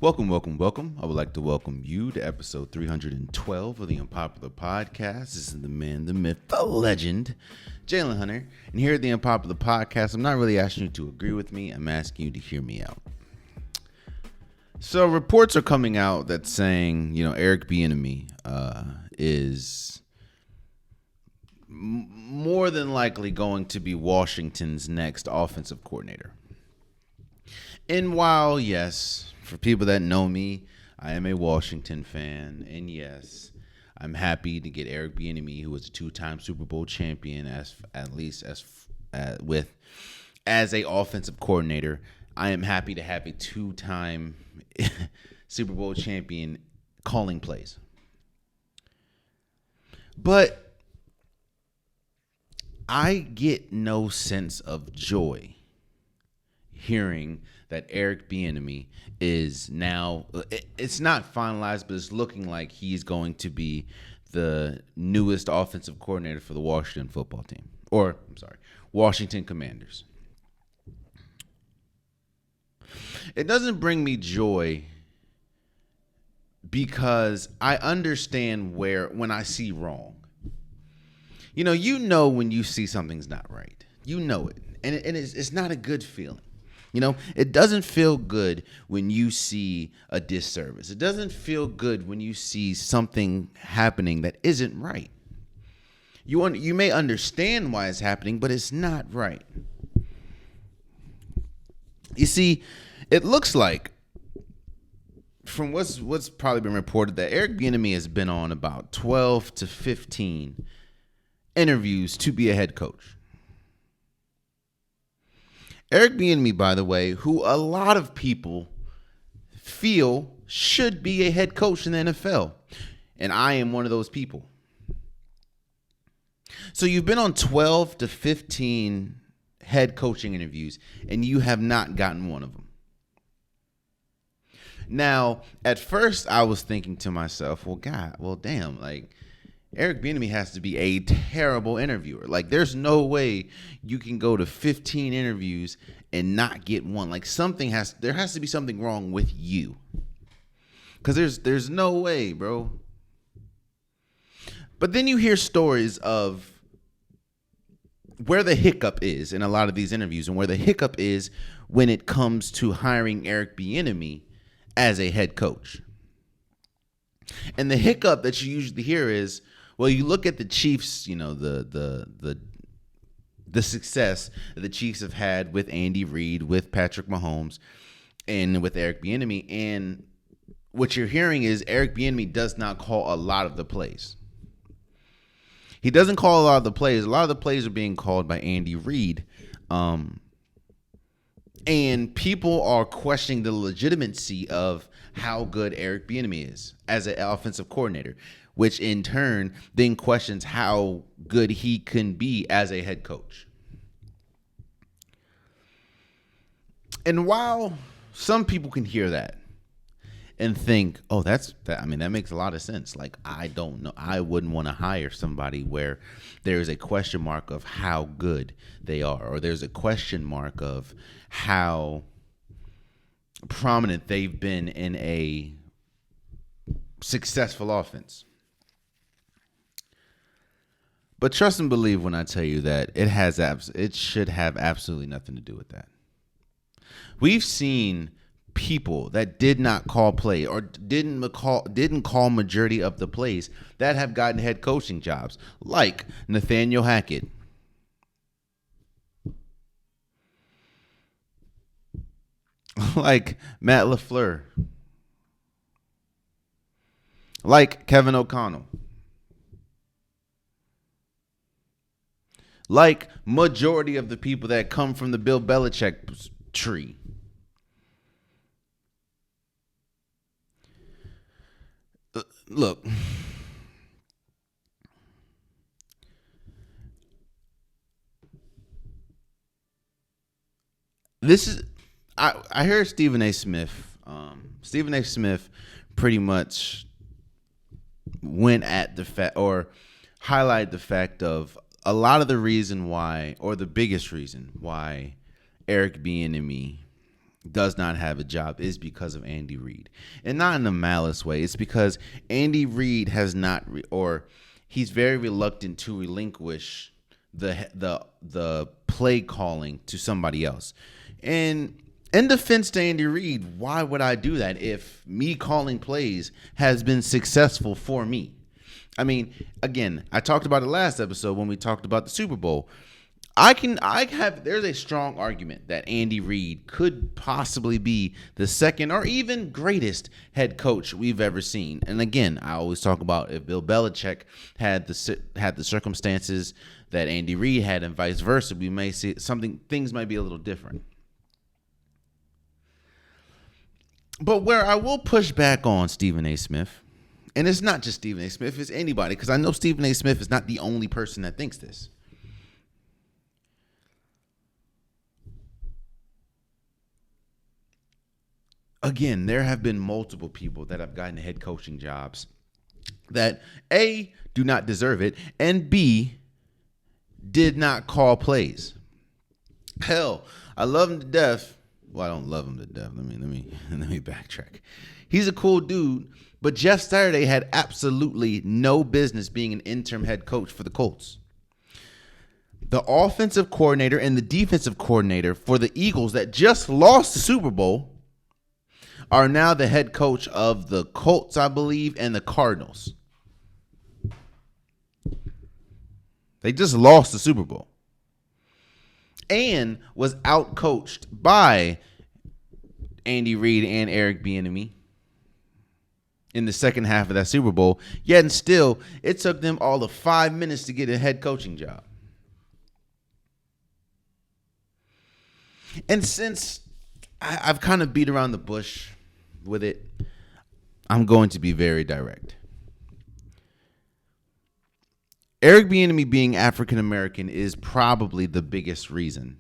Welcome. I would like to welcome you to episode 312 of the Unpopular Podcast. This is the man, the myth, the legend, Jalen Hunter. And here at the Unpopular Podcast, I'm not really asking you to agree with me. I'm asking you to hear me out. So reports are coming out that's saying, Eric Bieniemy is more than likely going to be Washington's next offensive coordinator. And while, yes, for people that know me, I am a Washington fan, and yes, I'm happy to get Eric Bieniemy, who was a two-time Super Bowl champion, as a offensive coordinator. I am happy to have a two-time Super Bowl champion calling plays. But I get no sense of joy hearing that Eric Bieniemy is now, it's not finalized, but it's looking like he's going to be the newest offensive coordinator for the Washington football team. Washington Commanders. It doesn't bring me joy because I understand when I see wrong. You know when you see something's not right. You know it. And it's not a good feeling. It doesn't feel good when you see a disservice. It doesn't feel good when you see something happening that isn't right. You may understand why it's happening, but it's not right. You see, it looks like, from what's probably been reported, that Eric Bieniemy has been on about 12 to 15 interviews to be a head coach. Eric Bieniemy, by the way, who a lot of people feel should be a head coach in the NFL. And I am one of those people. So you've been on 12 to 15 head coaching interviews, and you have not gotten one of them. Now, at first, I was thinking to myself, Eric Bieniemy has to be a terrible interviewer. There's no way you can go to 15 interviews and not get one. There has to be something wrong with you. Because there's no way, bro. But then you hear stories of where the hiccup is in a lot of these interviews, and where the hiccup is when it comes to hiring Eric Bieniemy as a head coach. And the hiccup that you usually hear is, well, you look at the Chiefs, the success that the Chiefs have had with Andy Reid, with Patrick Mahomes, and with Eric Bieniemy, and what you're hearing is Eric Bieniemy does not call a lot of the plays. He doesn't call a lot of the plays. A lot of the plays are being called by Andy Reid, and people are questioning the legitimacy of how good Eric Bieniemy is as an offensive coordinator, which in turn then questions how good he can be as a head coach. And while some people can hear that and think, oh, that makes a lot of sense. I don't know. I wouldn't want to hire somebody where there's a question mark of how good they are, or there's a question mark of how prominent they've been in a successful offense. But trust and believe when I tell you that it should have absolutely nothing to do with that. We've seen people that did not call play or didn't call majority of the plays that have gotten head coaching jobs, like Nathaniel Hackett, like Matt LaFleur, like Kevin O'Connell, like majority of the people that come from the Bill Belichick tree. Look, I heard Stephen A. Smith. Stephen A. Smith pretty much went at the fact, or highlighted the fact of a lot of the reason why, or the biggest reason why Eric Bieniemy does not have a job is because of Andy Reid. And not in a malice way. It's because Andy Reid has not or he's very reluctant to relinquish the play calling to somebody else. And in defense to Andy Reid, why would I do that if me calling plays has been successful for me? I mean, again, I talked about it last episode when we talked about the Super Bowl. There's a strong argument that Andy Reid could possibly be the second or even greatest head coach we've ever seen. And again, I always talk about if Bill Belichick had the circumstances that Andy Reid had and vice versa, we may see things might be a little different. But where I will push back on Stephen A. Smith, and it's not just Stephen A. Smith, it's anybody, because I know Stephen A. Smith is not the only person that thinks this. Again, there have been multiple people that have gotten head coaching jobs that A, do not deserve it, and B, did not call plays. Hell, I love him to death. Well, I don't love him to death. Let me backtrack. He's a cool dude, but Jeff Saturday had absolutely no business being an interim head coach for the Colts. The offensive coordinator and the defensive coordinator for the Eagles that just lost the Super Bowl are now the head coach of the Colts, I believe, and the Cardinals. They just lost the Super Bowl. And was outcoached by Andy Reid and Eric Bieniemy in the second half of that Super Bowl. Yet and still, it took them all of 5 minutes to get a head coaching job. And since I've kind of beat around the bush with it, I'm going to be very direct. Eric Bieniemy being African American is probably the biggest reason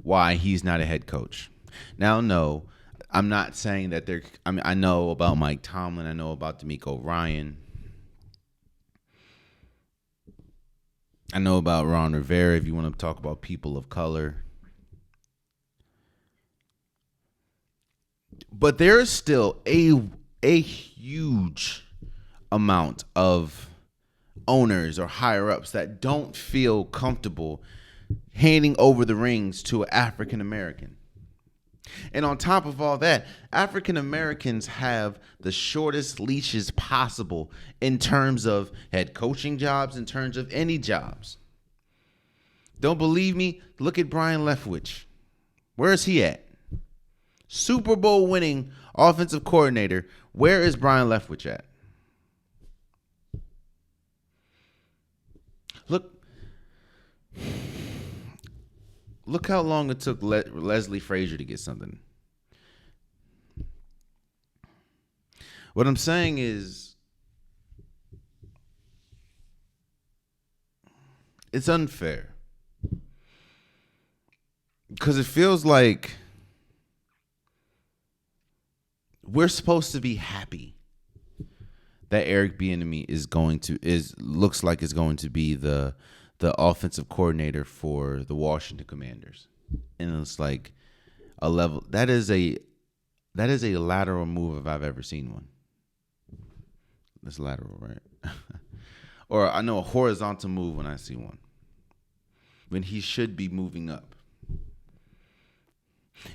why he's not a head coach. Now, no, I'm not saying that I know about Mike Tomlin. I know about DeMeco Ryan. I know about Ron Rivera, if you want to talk about people of color. But there is still a huge amount of owners or higher ups that don't feel comfortable handing over the reins to an African American. And on top of all that, African Americans have the shortest leashes possible in terms of head coaching jobs, in terms of any jobs. Don't believe me? Look at Brian Leftwich. Where is he at? Super Bowl winning offensive coordinator. Where is Brian Leftwich at? Look how long it took Leslie Frazier to get something. What I'm saying is, it's unfair. Because it feels like we're supposed to be happy that Eric Bieniemy looks like is going to be the offensive coordinator for the Washington Commanders. And it's like a level that is a lateral move if I've ever seen one. That's lateral, right? Or I know a horizontal move when I see one. When he should be moving up.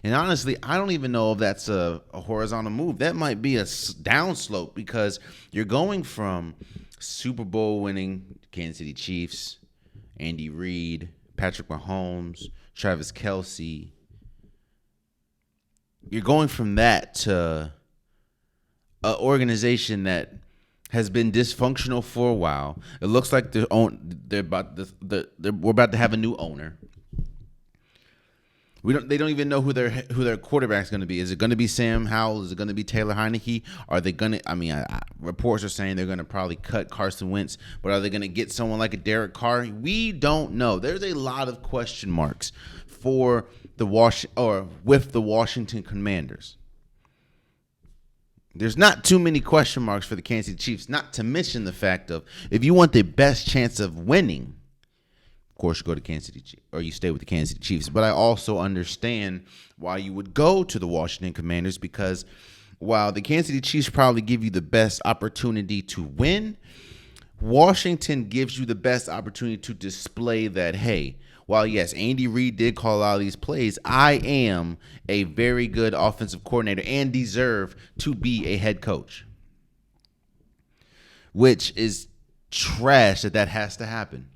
And honestly, I don't even know if that's a horizontal move. That might be a downslope because you're going from Super Bowl winning Kansas City Chiefs, Andy Reid, Patrick Mahomes, Travis Kelce. You're going from that to an organization that has been dysfunctional for a while. It looks like we're about to have a new owner. They don't even know who their quarterback's going to be. Is it going to be Sam Howell? Is it going to be Taylor Heineke? Are they going to? Reports are saying they're going to probably cut Carson Wentz, but are they going to get someone like a Derek Carr? We don't know. There's a lot of question marks for with the Washington Commanders. There's not too many question marks for the Kansas City Chiefs. Not to mention the fact of if you want the best chance of winning, of course, you go to Kansas City or you stay with the Kansas City Chiefs. But I also understand why you would go to the Washington Commanders, because while the Kansas City Chiefs probably give you the best opportunity to win, Washington gives you the best opportunity to display that, hey, while yes, Andy Reid did call out these plays, I am a very good offensive coordinator and deserve to be a head coach. Which is trash that has to happen.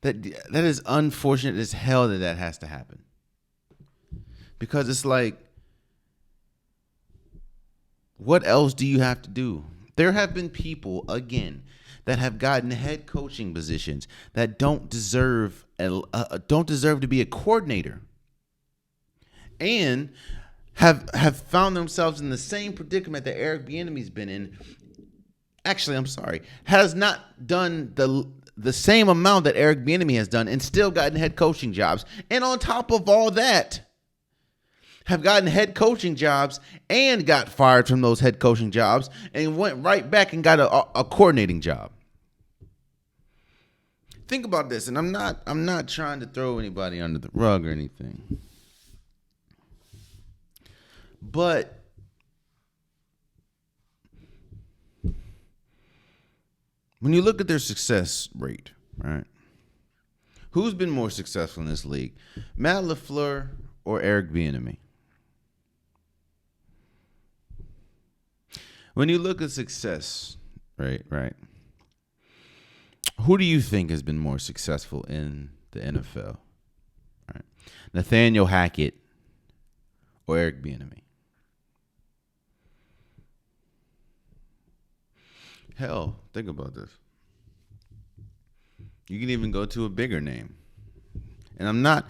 That is unfortunate as hell that has to happen. Because it's like, what else do you have to do? There have been people, again, that have gotten head coaching positions that don't deserve to be a coordinator, and have found themselves in the same predicament that Eric Bieniemy's been in. Actually, I'm sorry, has not done the same amount that Eric Bieniemy has done and still gotten head coaching jobs. And on top of all that, have gotten head coaching jobs and got fired from those head coaching jobs and went right back and got a coordinating job. Think about this, and I'm not trying to throw anybody under the rug or anything. But when you look at their success rate, right? Who's been more successful in this league? Matt LaFleur or Eric Bieniemy? When you look at success, right? Who do you think has been more successful in the NFL? Right? Nathaniel Hackett or Eric Bieniemy? Hell, think about this. You can even go to a bigger name. And I'm not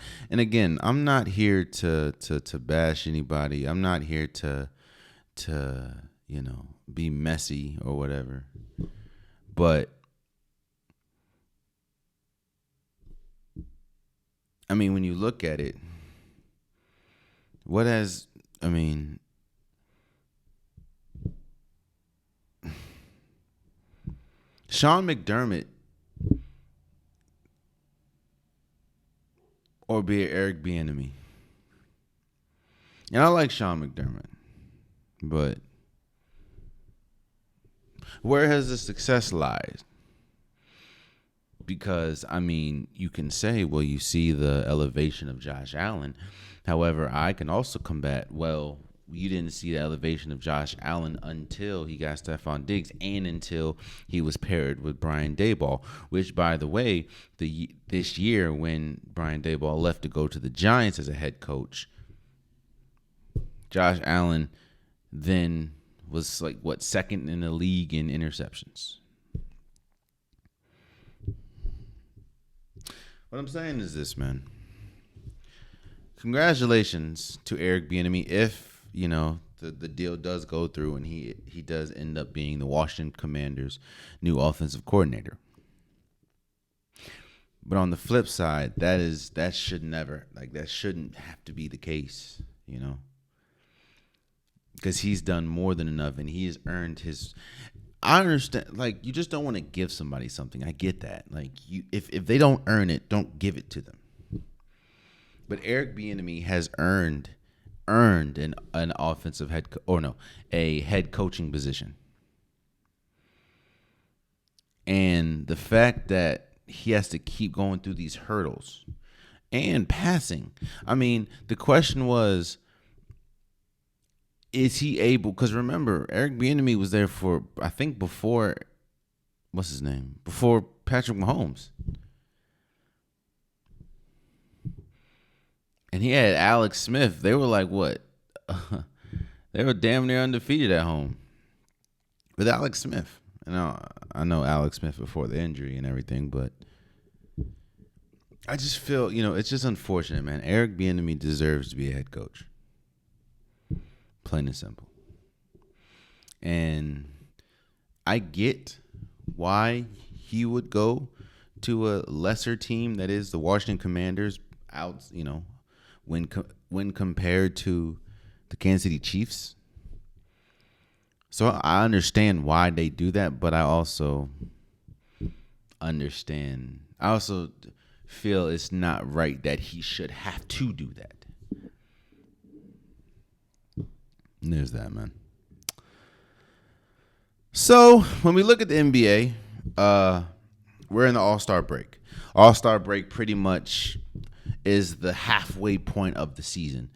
here to bash anybody. I'm not here to be messy or whatever. But I mean, when you look at it, Sean McDermott or be it Eric Bieniemy. And I like Sean McDermott, but where has the success lied? Because, you can say, well, you see the elevation of Josh Allen. However, I can also combat, well, you didn't see the elevation of Josh Allen until he got Stephon Diggs and until he was paired with Brian Daboll, which, by the way, this year when Brian Daboll left to go to the Giants as a head coach, Josh Allen then was second in the league in interceptions. What I'm saying is this, man. Congratulations to Eric Bieniemy if the deal does go through and he does end up being the Washington Commanders' new offensive coordinator. But on the flip side, that shouldn't have to be the case, because he's done more than enough and he has earned his. I understand, you just don't want to give somebody something. I get that. If they don't earn it, don't give it to them. But Eric Bieniemy has earned an offensive a head coaching position. And the fact that he has to keep going through these hurdles and passing. The question was, is he able? Because remember, Eric Bieniemy was there for, I think, before Patrick Mahomes. And he had Alex Smith. They were like, what? They were damn near undefeated at home with Alex Smith. And I know Alex Smith before the injury and everything, but I just feel, it's just unfortunate, man. Eric Bieniemy deserves to be a head coach. Plain and simple. And I get why he would go to a lesser team, that is the Washington Commanders, out, when compared to the Kansas City Chiefs. So I understand why they do that, but I also understand. I also feel it's not right that he should have to do that. There's that, man. So when we look at the NBA, we're in the All-Star break. All-Star break pretty much is the halfway point of the season.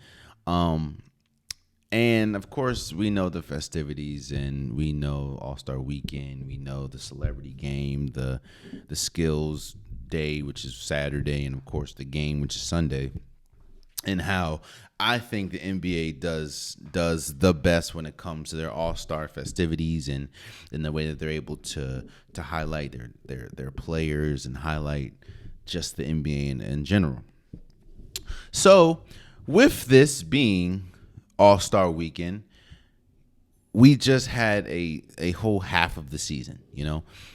And of course, we know the festivities, and we know All-Star Weekend. We know the celebrity game, the skills day, which is Saturday, and of course the game, which is Sunday. And how I think the NBA does the best when it comes to their All-Star festivities, and in the way that they're able to highlight their players and highlight just the NBA in general. So with this being All-Star Weekend, we just had a whole half of the season,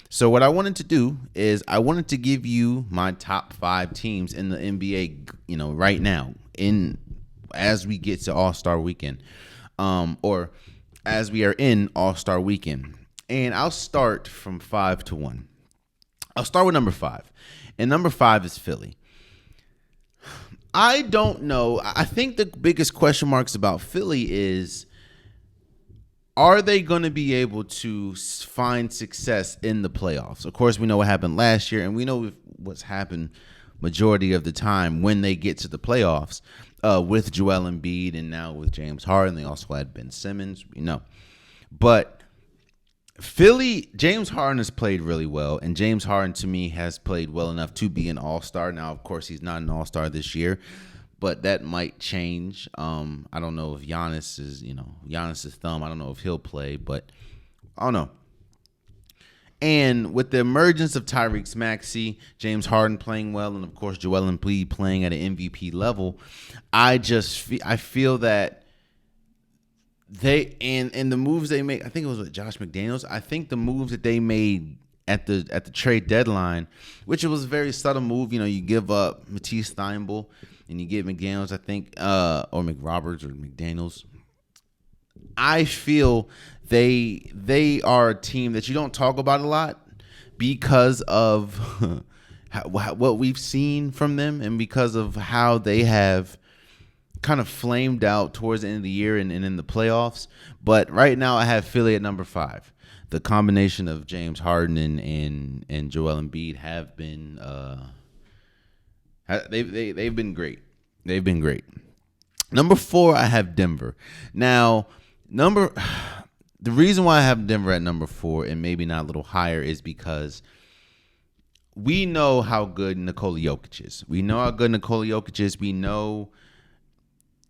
So what I wanted to do is I wanted to give you my top 5 teams in the NBA, right now as we get to All-Star Weekend, or as we are in All-Star Weekend. And I'll start from 5 to 1. I'll start with number 5. And number 5 is Philly. I don't know. I think the biggest question marks about Philly is, are they going to be able to find success in the playoffs? Of course, we know what happened last year, and we know what's happened majority of the time when they get to the playoffs, with Joel Embiid and now with James Harden. They also had Ben Simmons, But Philly, James Harden has played really well, and James Harden, to me, has played well enough to be an all-star. Now, of course, he's not an all-star this year, but that might change. I don't know if Giannis is, Giannis's thumb. I don't know if he'll play, but I don't know. And with the emergence of Tyrese Maxey, James Harden playing well, and of course Joel Embiid playing at an MVP level, I feel that they and the moves they make, I think it was with Josh McDaniels. I think the moves that they made at the trade deadline, which it was a very subtle move. You give up Matisse Thybulle and you get McDaniels, I think, or McRoberts or McDaniels. I feel they are a team that you don't talk about a lot because of what we've seen from them, and because of how they have kind of flamed out towards the end of the year and in the playoffs. But right now I have Philly at number 5. The combination of James Harden and Joel Embiid have been they've been great. They've been great. Number 4, I have Denver. Now, the reason why I have Denver at number 4 and maybe not a little higher is because we know how good Nikola Jokic is. We know how good Nikola Jokic is. We know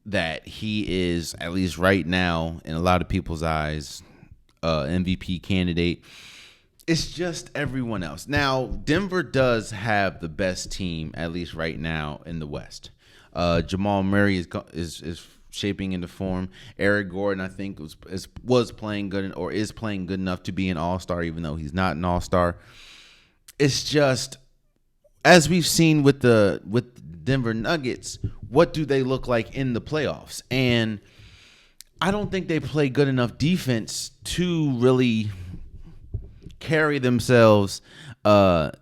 that he is, at least right now, in a lot of people's eyes, MVP candidate. It's just everyone else. Now, Denver does have the best team, at least right now, in the West. Jamal Murray is shaping into form. Eric Gordon, I think, was playing good, or is playing good enough to be an all-star, even though he's not an all-star. It's just, as we've seen with Denver Nuggets, what do they look like in the playoffs? And I don't think they play good enough defense to really carry themselves deep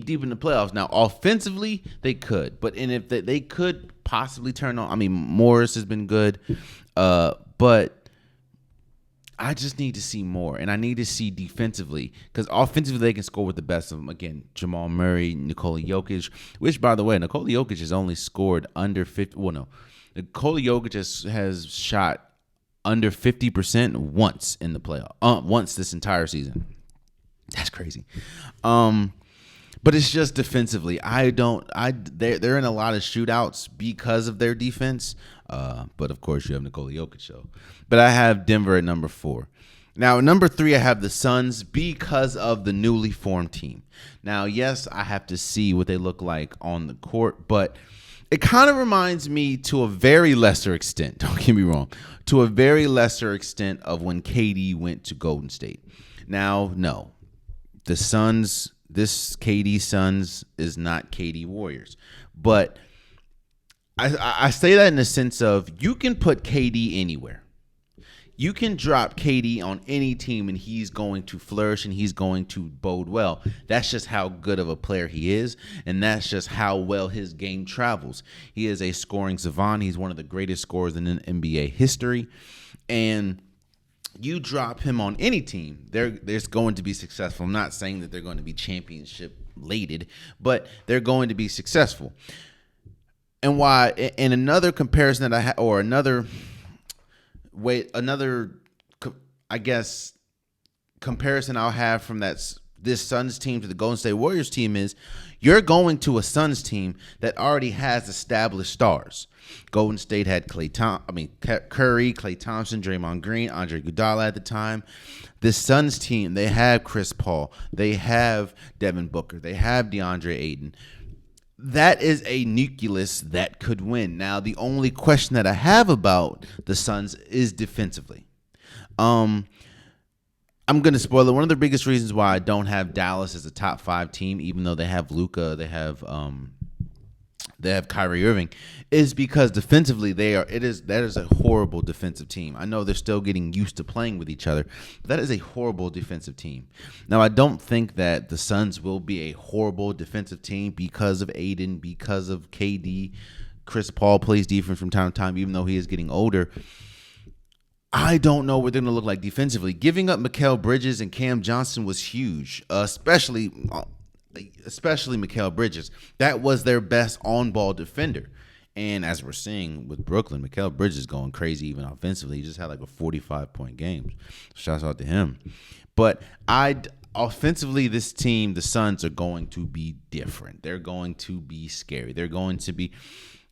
in the playoffs. Now, offensively, they could, if they could possibly turn on. I mean, Morris has been good, but I just need to see more, and I need to see defensively, because offensively they can score with the best of them. Again, Jamal Murray, Nikola Jokic, which, by the way, Nikola Jokic has only scored under 50. Well, no, Nikola Jokic has shot under 50% once in the playoff. Once this entire season. That's crazy. But it's just defensively. They're in a lot of shootouts because of their defense. But of course you have Nikola Jokic, so. But I have Denver at number 4. Now, number 3, I have the Suns because of the newly formed team. Now, yes, I have to see what they look like on the court, but it kind of reminds me, to a very lesser extent, don't get me wrong, to a very lesser extent of when KD went to Golden State. Now, no, the Suns, this KD Suns is not KD Warriors, but I say that in the sense of, you can put KD anywhere. You can drop KD on any team and he's going to flourish and he's going to bode well. That's just how good of a player he is, and that's just how well his game travels. He is a scoring savant. He's one of the greatest scorers in NBA history, and you drop him on any team, there's going to be successful. I'm not saying that they're going to be championship-lated, but they're going to be successful. And why? In another comparison that I have, or another I guess, comparison I'll have from this Suns team to the Golden State Warriors team is, you're going to a Suns team that already has established stars. Golden State had Curry, Klay Thompson, Draymond Green, Andre Iguodala at the time. The Suns team, they have Chris Paul, they have Devin Booker, they have DeAndre Ayton. That is a nucleus that could win. Now, the only question that I have about the Suns is defensively. I'm going to spoil it. One of the biggest reasons why I don't have Dallas as a top 5 team, even though they have Luka, they have Kyrie Irving, is because defensively that is a horrible defensive team. I know they're still getting used to playing with each other, but that is a horrible defensive team. Now, I don't think that the Suns will be a horrible defensive team because of Aiden, because of KD. Chris Paul plays defense from time to time, even though he is getting older. I don't know what they're going to look like defensively. Giving up Mikal Bridges and Cam Johnson was huge, especially Mikal Bridges. That was their best on-ball defender. And as we're seeing with Brooklyn, Mikal Bridges going crazy even offensively. He just had like a 45-point game. Shouts out to him. But offensively, this team, the Suns, are going to be different. They're going to be scary. They're going to be...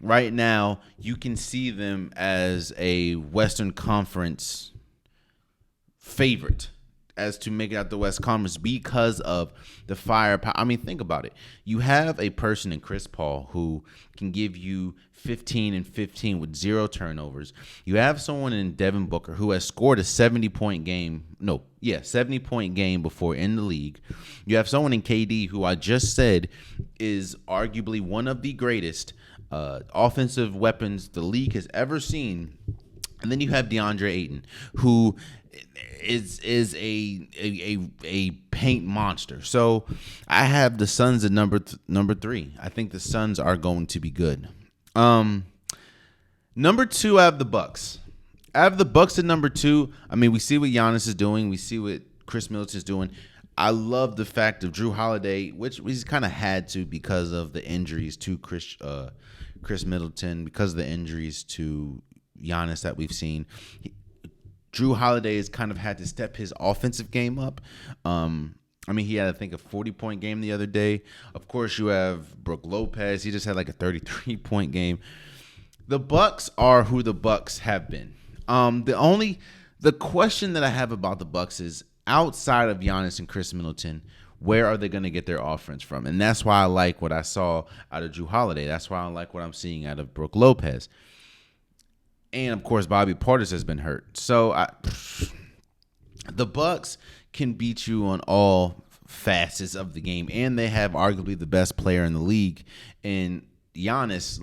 Right now, you can see them as a Western Conference favorite as to make it out the West Conference because of the firepower. I mean, think about it. You have a person in Chris Paul who can give you 15 and 15 with 0 turnovers. You have someone in Devin Booker who has scored a 70-point game. 70-point game before in the league. You have someone in KD who I just said is arguably one of the greatest offensive weapons the league has ever seen. And then you have DeAndre Ayton, who is a paint monster. So I have the Suns at number 3. I think the Suns are going to be good. Number 2, I have the Bucks. I have the Bucks at number 2. I mean, we see what Giannis is doing. We see what Chris Middleton is doing. I love the fact of Drew Holiday, which he's kind of had to because of the injuries to Chris Middleton, because of the injuries to Giannis that we've seen. Drew Holiday has kind of had to step his offensive game up. I mean, he had, I think, a 40-point game the other day. Of course, you have Brook Lopez. He just had like a 33-point game. The Bucks are who the Bucks have been. The question that I have about the Bucks is, outside of Giannis and Chris Middleton, where are they going to get their offense from? And that's why I like what I saw out of Drew Holiday. That's why I like what I'm seeing out of Brook Lopez. And, of course, Bobby Portis has been hurt. So the Bucks can beat you on all facets of the game, and they have arguably the best player in the league. And Giannis,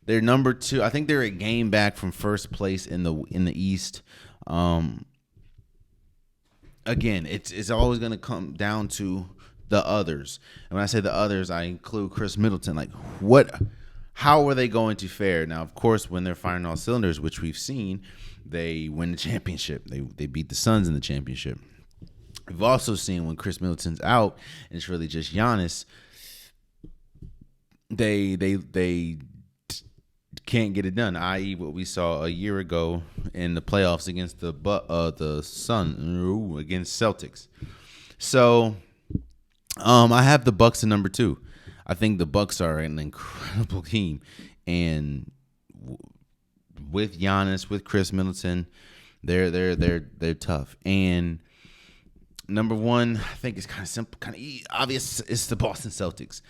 they're number 2. I think they're a game back from first place in the East. Again, it's always going to come down to the others. And when I say the others, I include Chris Middleton. How are they going to fare? Now, of course, when they're firing all cylinders, which we've seen, they win the championship. They beat the Suns in the championship. We've also seen when Chris Middleton's out and it's really just Giannis, they can't get it done, i.e. what we saw a year ago in the playoffs against the Sun against Celtics. So I have the Bucks at number 2. I think the Bucks are an incredible team, and with Giannis, with Chris Middleton, they're tough. And number 1, I think it's kind of simple, kind of obvious. It's the Boston Celtics.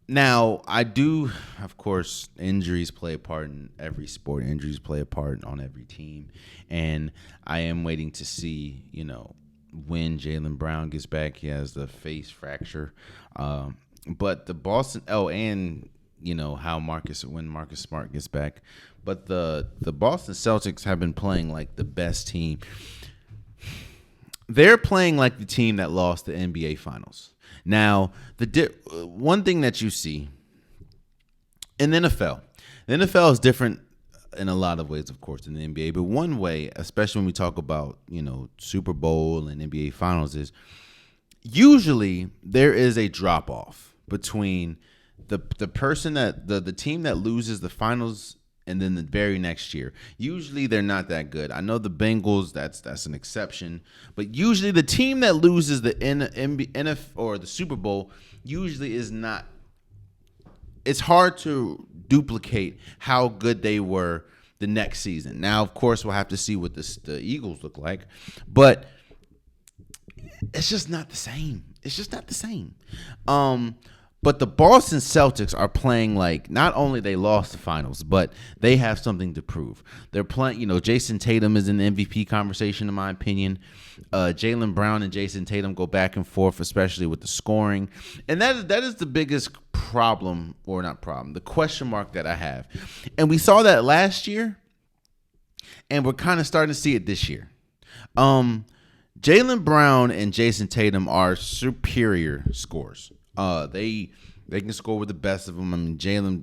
Now, I do, of course, injuries play a part in every sport. Injuries play a part on every team. And I am waiting to see, when Jaylen Brown gets back. He has the face fracture. But the Boston, and, when Marcus Smart gets back. but the Boston Celtics have been playing like the best team. They're playing like the team that lost the NBA Finals. Now, one thing that you see in the NFL is different in a lot of ways, of course, in the NBA. But one way, especially when we talk about, Super Bowl and NBA Finals, is usually there is a drop off between the person the team that loses the finals and then the very next year. Usually they're not that good. I know the Bengals, that's an exception, but usually the team that loses the NFL or the Super Bowl usually is not. It's hard to duplicate how good they were the next season. Now, of course, we'll have to see what the Eagles look like, but it's just not the same. It's just not the same. But the Boston Celtics are playing like not only they lost the finals, but they have something to prove. They're playing, Jason Tatum is in the MVP conversation, in my opinion. Jaylen Brown and Jason Tatum go back and forth, especially with the scoring. And that is the biggest problem, or not problem, the question mark that I have. And we saw that last year, and we're kind of starting to see it this year. Jaylen Brown and Jason Tatum are superior scorers. They can score with the best of them. I mean,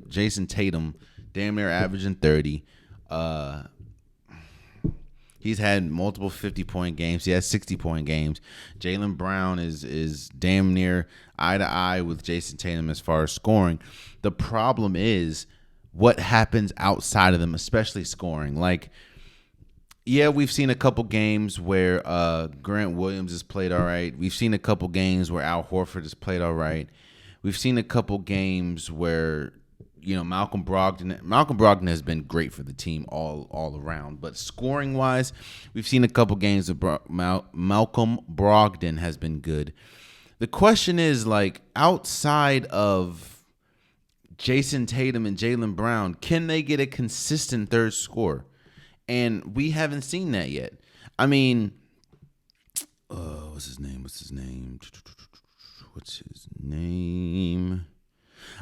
Jason Tatum, damn near averaging 30. He's had multiple 50-point games. He has 60-point games. Jaylen Brown is damn near eye to eye with Jason Tatum as far as scoring. The problem is what happens outside of them, especially scoring. Like, yeah, we've seen a couple games where Grant Williams has played all right. We've seen a couple games where Al Horford has played all right. We've seen a couple games where, Malcolm Brogdon has been great for the team all around. But scoring-wise, we've seen a couple games where Malcolm Brogdon has been good. The question is, like, outside of Jason Tatum and Jaylen Brown, can they get a consistent third scorer? And we haven't seen that yet. I mean, what's his name?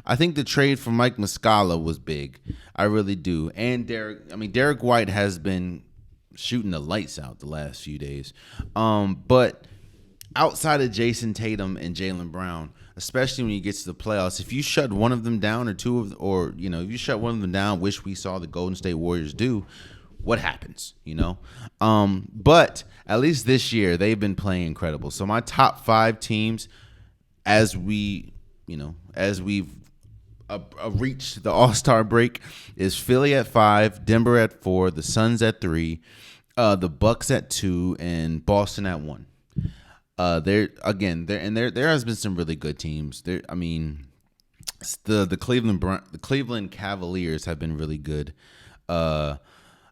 I think the trade for Mike Muscala was big. I really do. And Derek White has been shooting the lights out the last few days. But outside of Jason Tatum and Jaylen Brown, especially when you get to the playoffs, if you shut one of them down if you shut one of them down, which we saw the Golden State Warriors do, what happens, But at least this year, they've been playing incredible. So my top 5 teams, as we've reached the All-Star break, is Philly at 5, Denver at 4, the Suns at 3, the Bucks at 2, and Boston at 1. There has been some really good teams. The Cleveland Cavaliers have been really good.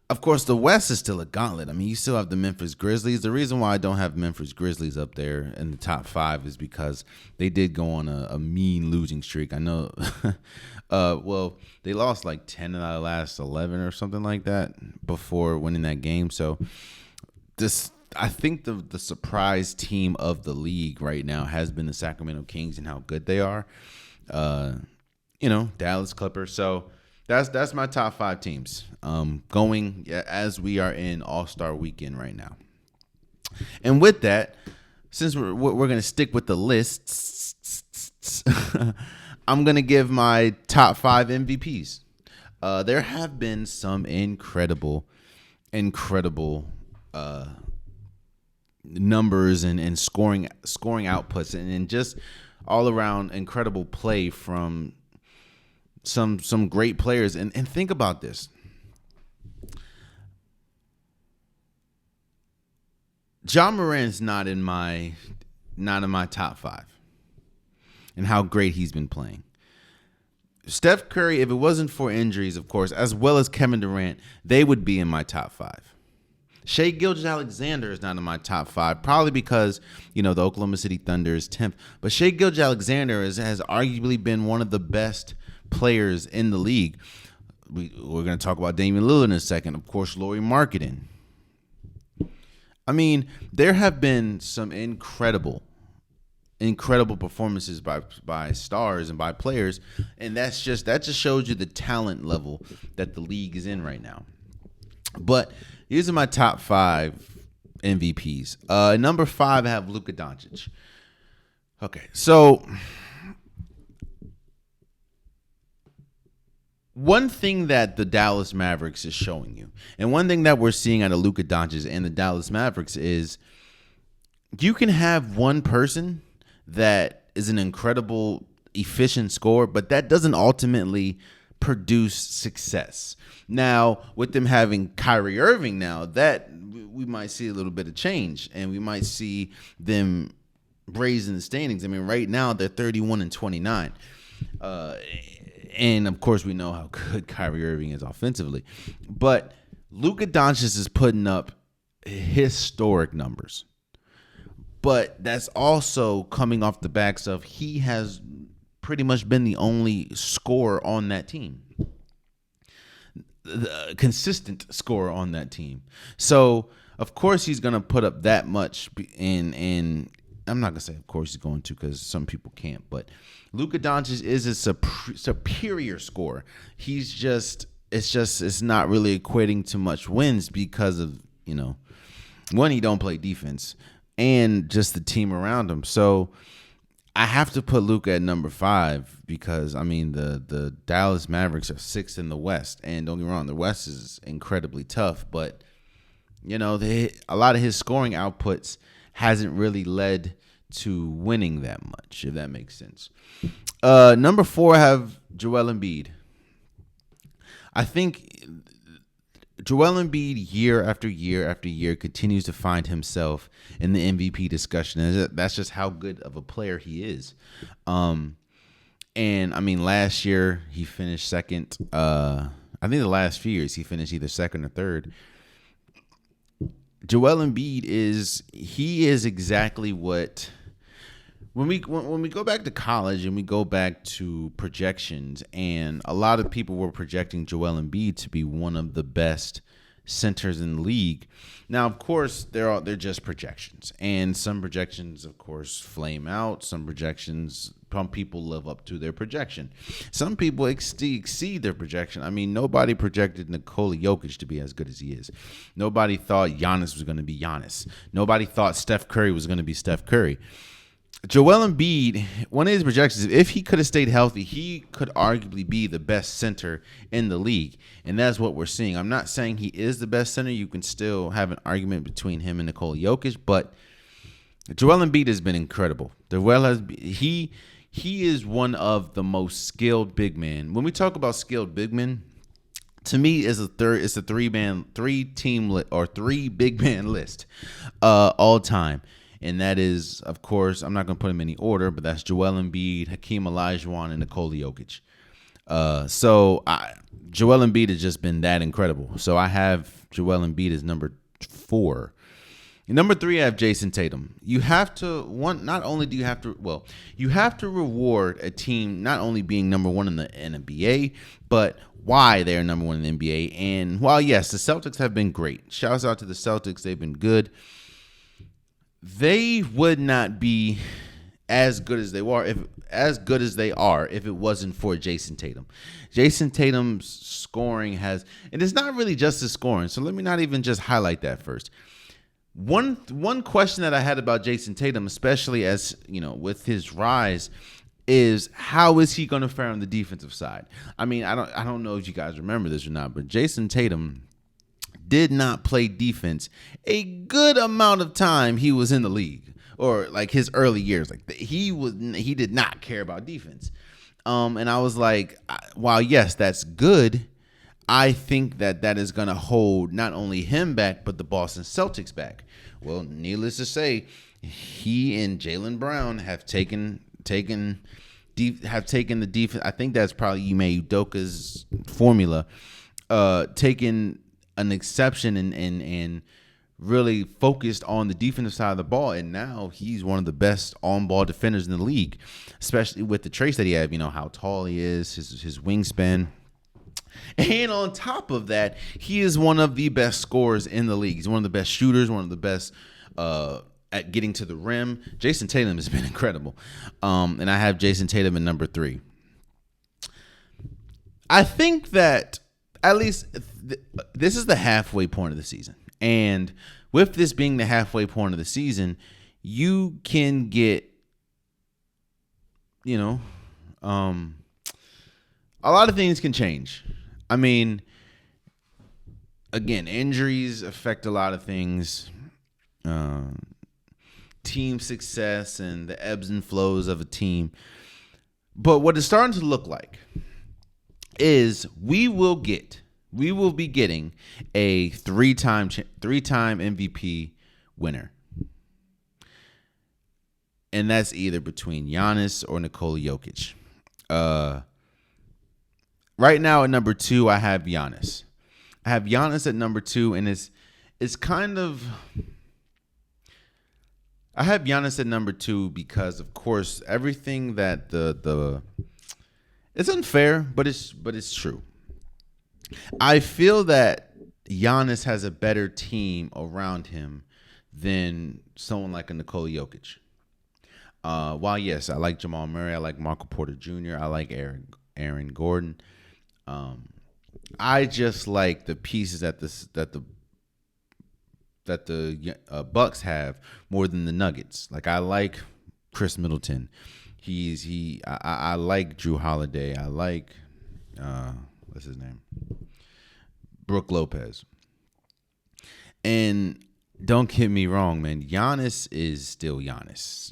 Of course, the West is still a gauntlet. I mean, you still have the Memphis Grizzlies. The reason why I don't have Memphis Grizzlies up there in the top 5 is because they did go on a mean losing streak. I know, they lost like 10 out of the last 11 or something like that before winning that game. So I think the surprise team of the league right now has been the Sacramento Kings and how good they are. Dallas Clippers. So that's my top 5 teams going as we are in All-Star Weekend right now. And with that, since we're going to stick with the lists, I'm going to give my top 5 MVPs. There have been some incredible numbers and scoring outputs and just all around incredible play from some great players. And think about this. John Morant's not in my top 5 and how great he's been playing. Steph Curry, if it wasn't for injuries, of course, as well as Kevin Durant, they would be in my top 5. Shai Gilgeous-Alexander is not in my top 5, probably because, the Oklahoma City Thunder is 10th. But Shai Gilgeous-Alexander has arguably been one of the best players in the league. We're going to talk about Damian Lillard in a second. Of course, Lauri Markkanen. I mean, there have been some incredible incredible performances by stars and by players, and that just shows you the talent level that the league is in right now. But these are my top 5 MVPs. Number 5, I have Luka Doncic. Okay, so one thing that the Dallas Mavericks is showing you, and one thing that we're seeing out of Luka Doncic and the Dallas Mavericks is you can have one person that is an incredible, efficient scorer, but that doesn't ultimately produce success. Now, with them having Kyrie Irving now, that we might see a little bit of change, and we might see them raising the standings. I mean, right now they're 31-29. And of course, we know how good Kyrie Irving is offensively. But Luka Doncic is putting up historic numbers. But that's also coming off the backs of he has pretty much been the only scorer on that team. The consistent scorer on that team. So, of course, he's going to put up that much. And I'm not going to say, of course, he's going to, because some people can't. But Luka Doncic is a superior scorer. It's not really equating to much wins because of, one, he don't play defense, and just the team around him. So I have to put Luka at number 5 because, the Dallas Mavericks are 6th in the West. And don't get me wrong, the West is incredibly tough. But, a lot of his scoring outputs hasn't really led to winning that much, if that makes sense. Number 4, I have Joel Embiid. I think Joel Embiid, year after year after year, continues to find himself in the MVP discussion. And that's just how good of a player he is. Last year he finished second. I think the last few years he finished either second or third. Joel Embiid is exactly what. When we go back to college and we go back to projections, and a lot of people were projecting Joel Embiid to be one of the best centers in the league. Now, of course, they're just projections, and some projections, of course, flame out. Some people live up to their projection. Some people exceed their projection. Nobody projected Nikola Jokic to be as good as he is. Nobody thought Giannis was going to be Giannis. Nobody thought Steph Curry was going to be Steph Curry. Joel Embiid, one of his projections, if he could have stayed healthy, he could arguably be the best center in the league. And that's what we're seeing. I'm not saying he is the best center. You can still have an argument between him and Nikola Jokic, but Joel Embiid has been incredible. He is one of the most skilled big men. When we talk about skilled big men, to me, it's a three big man list all time. And that is, of course, I'm not going to put them in any order, but that's Joel Embiid, Hakeem Olajuwon, and Nikola Jokic. Joel Embiid has just been that incredible. So I have Joel Embiid as number 4. Number 3, I have Jason Tatum. You have to reward a team not only being number 1 in the NBA, but why they're number 1 in the NBA. And while, yes, the Celtics have been great. Shouts out to the Celtics. They've been good. They would not be as good as they are if it wasn't for Jason Tatum. Jason Tatum's scoring and it's not really just his scoring. So let me not even just highlight that first. One question that I had about Jason Tatum, especially as with his rise, is how is he going to fare on the defensive side? I don't know if you guys remember this or not, but Jason Tatum did not play defense a good amount of time he was in the league, or like his early years. Like he did not care about defense. And I was like, while yes, that's good, I think that is going to hold not only him back, but the Boston Celtics back. Well, needless to say, he and Jaylen Brown have taken the defense. I think that's probably Ime Udoka's formula, taken an exception and really focused on the defensive side of the ball, and now he's one of the best on-ball defenders in the league, especially with the traits that he has, how tall he is, his wingspan. And on top of that, he is one of the best scorers in the league. He's one of the best shooters, one of the best at getting to the rim. Jason Tatum has been incredible. And I have Jason Tatum at number 3. I think that at least this is the halfway point of the season. And with this being the halfway point of the season, you can get, a lot of things can change. I mean, again, injuries affect a lot of things. Team success and the ebbs and flows of a team. But what it's starting to look like is we will be getting a three-time MVP winner. And that's either between Giannis or Nikola Jokic. Right now at number 2, I have Giannis. I have Giannis at number 2, and it's kind of, I have Giannis at number 2 because, of course, everything that it's unfair, but it's true. I feel that Giannis has a better team around him than someone like a Nikola Jokic. While yes, I like Jamal Murray, I like Michael Porter Jr., I like Aaron Gordon. I just like the pieces that the Bucks have more than the Nuggets. Like, I like Chris Middleton. I like Drew Holiday. I like what's his name? Brook Lopez. And don't get me wrong, man. Giannis is still Giannis.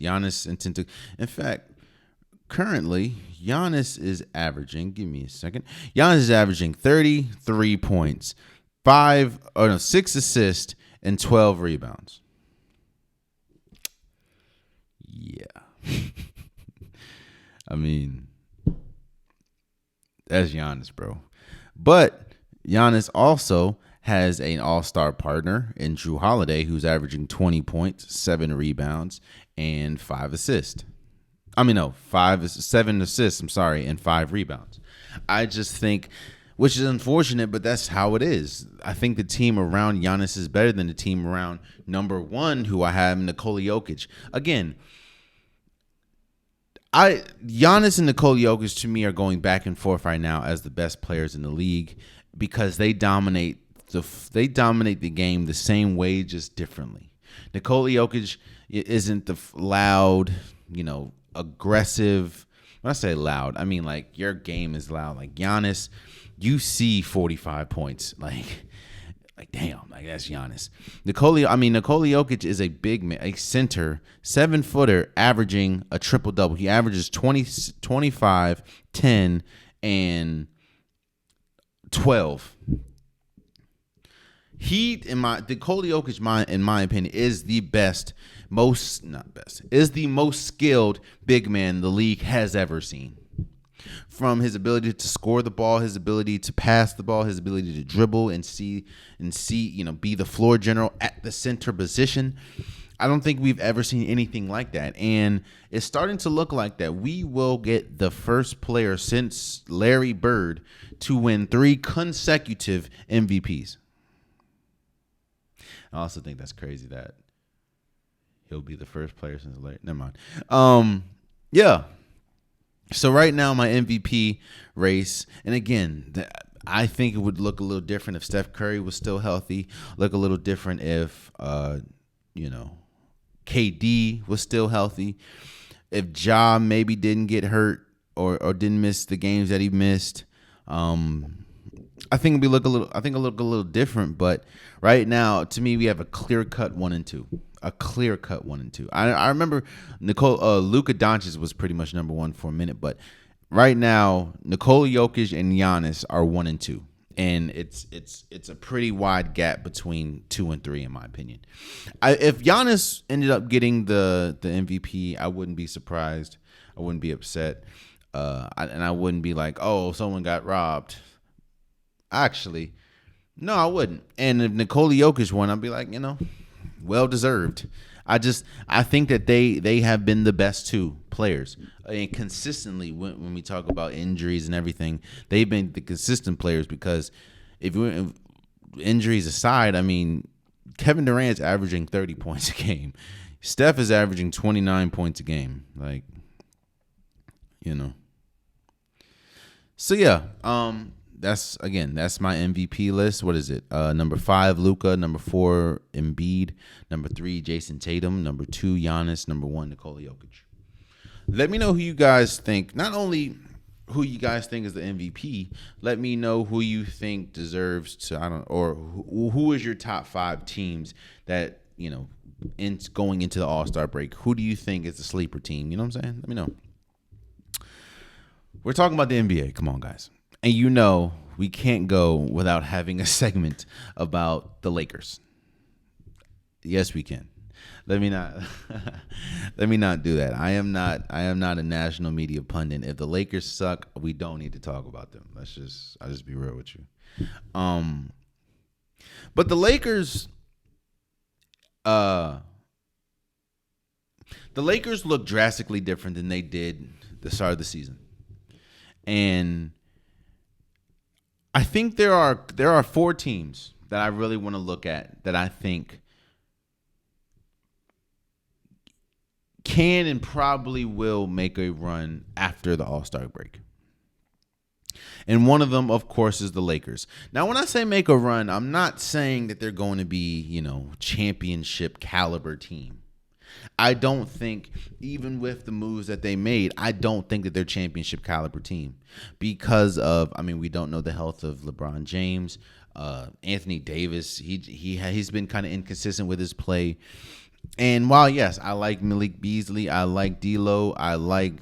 In fact, currently, Giannis is averaging, give me a second. Giannis is averaging 33 points, 6 assists, and 12 rebounds. Yeah. I mean, that's Giannis, bro. But Giannis also has an all-star partner in Drew Holiday, who's averaging 20 points, 7 rebounds, and 5 assists. 7 assists, and 5 rebounds. I just think, which is unfortunate, but that's how it is. I think the team around Giannis is better than the team around number 1, who I have, Nikola Jokic. Again, Giannis and Nikola Jokic, to me, are going back and forth right now as the best players in the league because they dominate the game the same way, just differently. Nikola Jokic isn't the loud, aggressive. When I say loud, I mean like your game is loud. Like Giannis, you see 45 points. Like damn, like that's Giannis. Nikola Jokic is a big man, a center, 7-footer, averaging a triple double. He averages 20, 25, 10, and 12. Nikola Jokic, in my opinion, is the most skilled big man the league has ever seen. From his ability to score the ball, his ability to pass the ball, his ability to dribble and see, be the floor general at the center position. I don't think we've ever seen anything like that. And it's starting to look like that we will get the first player since Larry Bird to win 3 consecutive MVPs. I also think that's crazy that he'll be the first player since Larry. Never mind. Yeah. So right now, my MVP race, and again, I think it would look a little different if Steph Curry was still healthy. Look a little different if, KD was still healthy. If Ja maybe didn't get hurt or didn't miss the games that he missed, I think it'd look a little different. But right now, to me, we have a clear-cut 1 and 2. A clear-cut 1 and 2. I remember Luka Doncic was pretty much number 1 for a minute, but right now Nikola Jokic and Giannis are 1 and 2, and it's a pretty wide gap between 2 and 3 in my opinion. If Giannis ended up getting the MVP, I wouldn't be surprised. I wouldn't be upset, and I wouldn't be like, oh, someone got robbed. Actually, no, I wouldn't. And if Nikola Jokic won, I'd be like, well deserved. I think that they have been the best 2 players, and consistently when we talk about injuries and everything, they've been the consistent players. Because if injuries aside, I mean, Kevin Durant's averaging 30 points a game. Steph is averaging 29 points a game. Like, you know. So yeah, that's my MVP list. What is it? Number 5, Luka. Number 4, Embiid. Number 3, Jason Tatum. Number 2, Giannis. Number 1, Nikola Jokic. Let me know who you guys think. Not only who you guys think is the MVP. Let me know who you think deserves to. Or who is your top 5 teams that going into the All-Star break. Who do you think is the sleeper team? You know what I'm saying? Let me know. We're talking about the NBA. Come on, guys. And we can't go without having a segment about the Lakers. Yes, we can. Let me not do that. I am not a national media pundit. If the Lakers suck, we don't need to talk about them. I'll just be real with you. But the Lakers look drastically different than they did the start of the season. And I think there are 4 teams that I really want to look at that I think can and probably will make a run after the All-Star break. And one of them, of course, is the Lakers. Now, when I say make a run, I'm not saying that they're going to be, championship caliber team. I don't think, even with the moves that they made, I don't think that they're championship caliber team because of, we don't know the health of LeBron James, Anthony Davis. He's been kind of inconsistent with his play. And while, yes, I like Malik Beasley, I like D'Lo, I like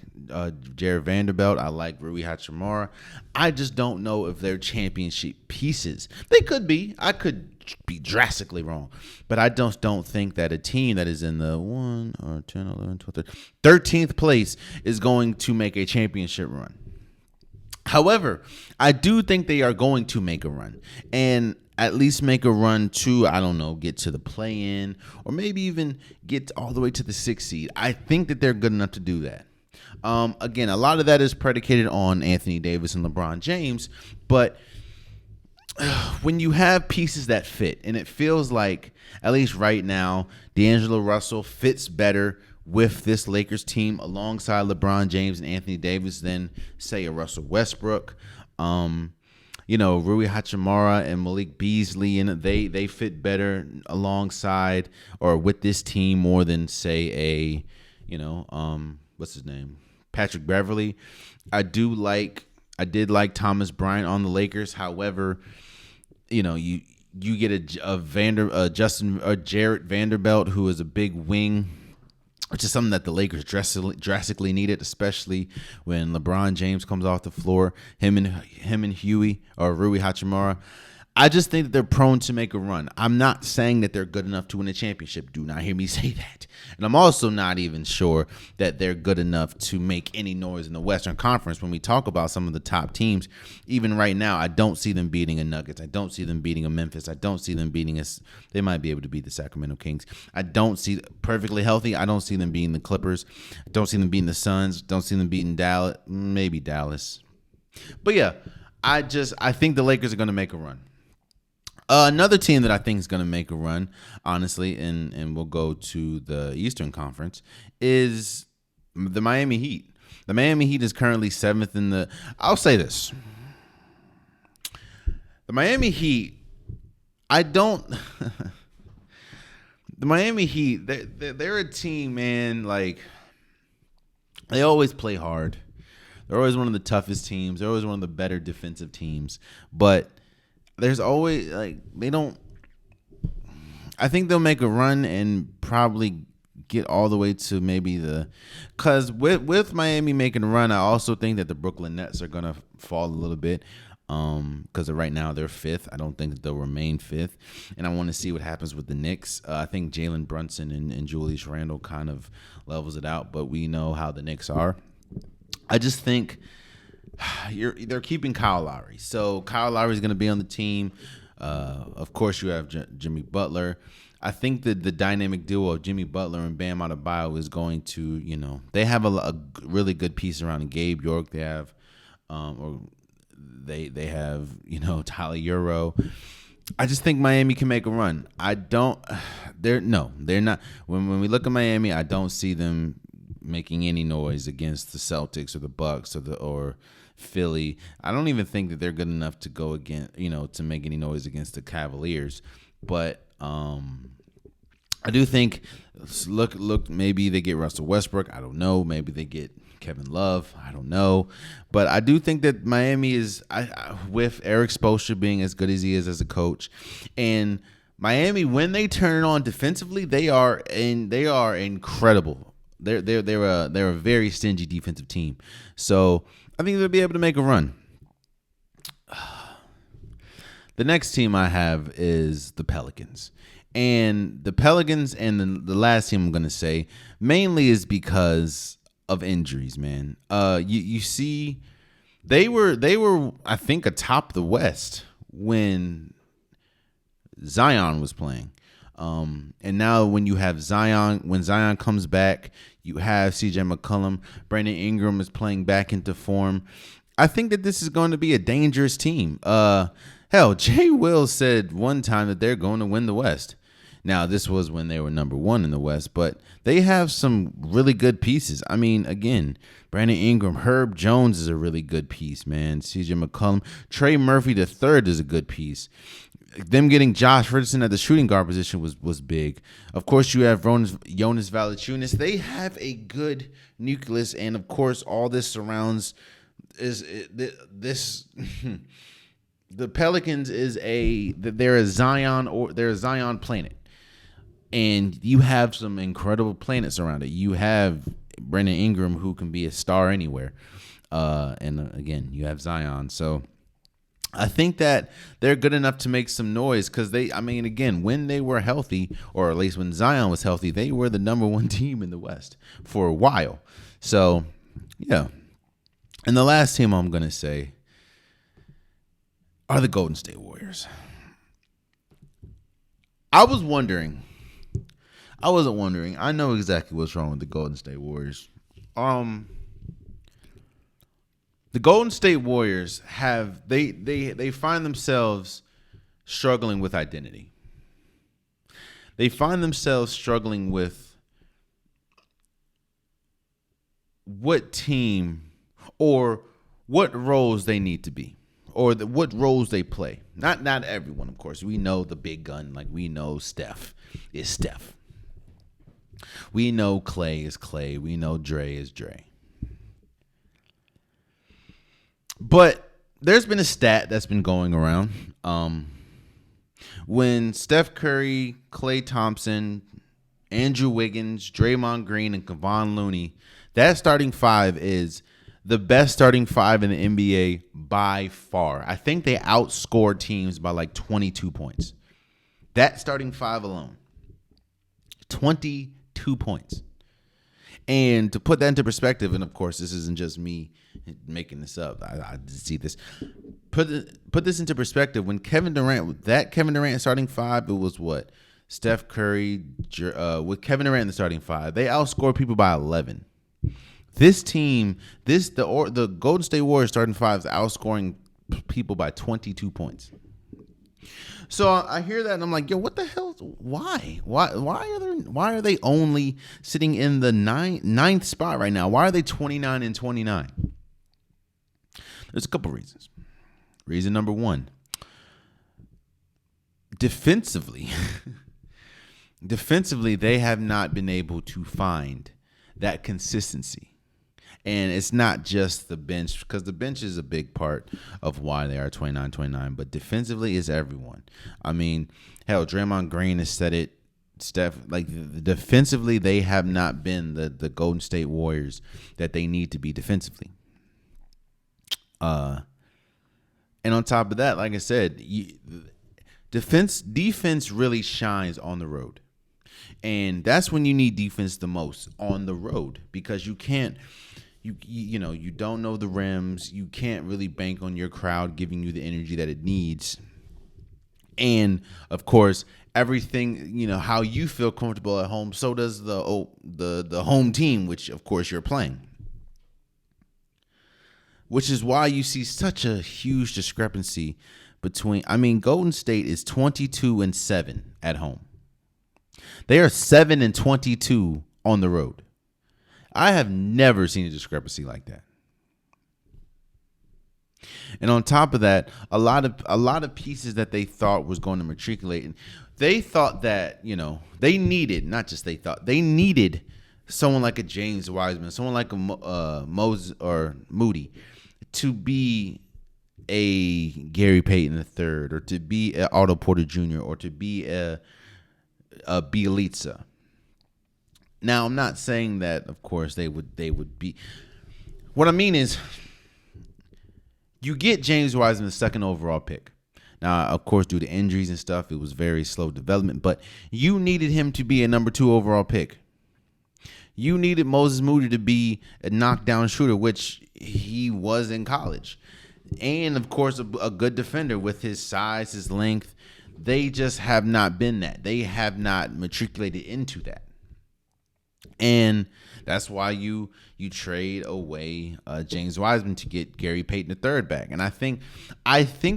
Jared Vanderbilt, I like Rui Hachimura, I just don't know if they're championship pieces. They could be. I could be drastically wrong. But I don't think that a team that is in the 1 or 10, 11, 12, 13th place is going to make a championship run. However, I do think they are going to make a run. And at least make a run to, get to the play-in or maybe even get all the way to the 6th seed. I think that they're good enough to do that. Again, a lot of that is predicated on Anthony Davis and LeBron James, but when you have pieces that fit, and it feels like, at least right now, D'Angelo Russell fits better with this Lakers team alongside LeBron James and Anthony Davis than, say, a Russell Westbrook. Rui Hachimura and Malik Beasley, and they fit better alongside or with this team more than, say, what's his name? Patrick Beverley. I did like Thomas Bryant on the Lakers. However, you get Jarrett Vanderbilt, who is a big wing, which is something that the Lakers drastically needed, especially when LeBron James comes off the floor. Him and Huey or Rui Hachimura. I just think that they're prone to make a run. I'm not saying that they're good enough to win a championship. Do not hear me say that. And I'm also not even sure that they're good enough to make any noise in the Western Conference. When we talk about some of the top teams, even right now, I don't see them beating a Nuggets. I don't see them beating a Memphis. I don't see them beating us. They might be able to beat the Sacramento Kings. I don't see perfectly healthy. I don't see them beating the Clippers. I don't see them beating the Suns. Don't see them beating Dallas. Maybe Dallas. But yeah, I think the Lakers are going to make a run. Another team that I think is going to make a run, honestly, and we'll go to the Eastern Conference, is the Miami Heat. The Miami Heat is currently 7th in the... I'll say this. The Miami Heat, the Miami Heat, they're a team, man, like, they always play hard. They're always one of the toughest teams. They're always one of the better defensive teams. But there's always, I think they'll make a run and probably get all the way to maybe because with Miami making a run, I also think that the Brooklyn Nets are going to fall a little bit because right now they're 5th. I don't think that they'll remain 5th. And I want to see what happens with the Knicks. I think Jalen Brunson and Julius Randle kind of levels it out, but we know how the Knicks are. I just think they're keeping Kyle Lowry. So Kyle Lowry is going to be on the team. Of course, you have Jimmy Butler. I think that the dynamic duo of Jimmy Butler and Bam Adebayo is going to, they have a really good piece around Gabe York. They have, they have, Tyler Euro. I just think Miami can make a run. I don't. They're not. When we look at Miami, I don't see them making any noise against the Celtics or the Bucks or Philly. I don't even think that they're good enough to go against, to make any noise against the Cavaliers. But I do think look maybe they get Russell Westbrook. I don't know. Maybe they get Kevin Love. I don't know. But I do think that Miami is with Eric Spoelstra being as good as he is as a coach, and Miami, when they turn it on defensively, they are incredible. They're a very stingy defensive team. So I think they'll be able to make a run. The next team I have is the Pelicans. And the Pelicans and the last team I'm going to say mainly is because of injuries, man. You see they were I think atop the West when Zion was playing. And now when you have when Zion comes back, you have CJ McCollum, Brandon Ingram is playing back into form. I think that this is going to be a dangerous team. Hell, Jay Will said one time that they're going to win the West. Now, this was when they were number one in the West, but they have some really good pieces. I mean, again, Brandon Ingram, Herb Jones is a really good piece, man. CJ McCollum, Trey Murphy III is a good piece. Them getting Josh Richardson at the shooting guard position was big. Of course, you have Jonas Valanciunas. They have a good nucleus, and of course, all this surrounds this. The Pelicans they're a Zion planet, and you have some incredible planets around it. You have Brandon Ingram, who can be a star anywhere, and again, you have Zion. So I think that they're good enough to make some noise because again, when they were healthy, or at least when Zion was healthy, they were the number one team in the West for a while. So, yeah. And the last team I'm going to say are the Golden State Warriors. I wasn't wondering. I know exactly what's wrong with the Golden State Warriors. The Golden State Warriors they find themselves struggling with identity. They find themselves struggling with what team or what roles they need to be, or what roles they play. Not everyone, of course. We know the big gun, like we know Steph is Steph. We know Clay is Clay. We know Dre is Dre. But there's been a stat that's been going around. When Steph Curry, Klay Thompson, Andrew Wiggins, Draymond Green, and Kevon Looney, that starting five is the best starting five in the NBA by far. I think they outscored teams by like 22 points. That starting five alone, 22 points. And to put that into perspective, and of course, this isn't just me making this up. I see this. Put this into perspective. When Kevin Durant starting five, it was what? Steph Curry with Kevin Durant in the starting five. They outscored people by 11. This team, the Golden State Warriors starting five is outscoring people by 22 points. So I hear that and I'm like, yo, what the hell? Why? Why are they only sitting in the ninth spot right now? Why are they 29-29? There's a couple reasons. Reason number one, defensively, they have not been able to find that consistency. And it's not just the bench, because the bench is a big part of why they are 29-29, but defensively is everyone. I mean, hell, Draymond Green has said it. Steph, defensively, they have not been the Golden State Warriors that they need to be defensively. And on top of that, like I said, defense really shines on the road. And that's when you need defense the most, on the road, because you can't, you don't know the rims. You can't really bank on your crowd giving you the energy that it needs. And of course, everything, how you feel comfortable at home, so does the home team, which of course you're playing. Which is why you see such a huge discrepancy Golden State is 22-7 at home. They are 7-22 on the road. I have never seen a discrepancy like that. And on top of that, a lot of pieces that they thought was going to matriculate, and they thought that, they needed someone like a James Wiseman, someone like a Moses or Moody to be a Gary Payton III, or to be an Otto Porter Jr., or to be a Bielitsa. Now, I'm not saying that, of course, they would be. What I mean is, you get James Wiseman, the second overall pick. Now, of course, due to injuries and stuff, it was very slow development, but you needed him to be a number 2 overall pick. You needed Moses Moody to be a knockdown shooter, which he was in college. And, of course, a good defender with his size, his length. They just have not been that. They have not matriculated into that. And that's why you trade away James Wiseman to get Gary Payton III back. And I think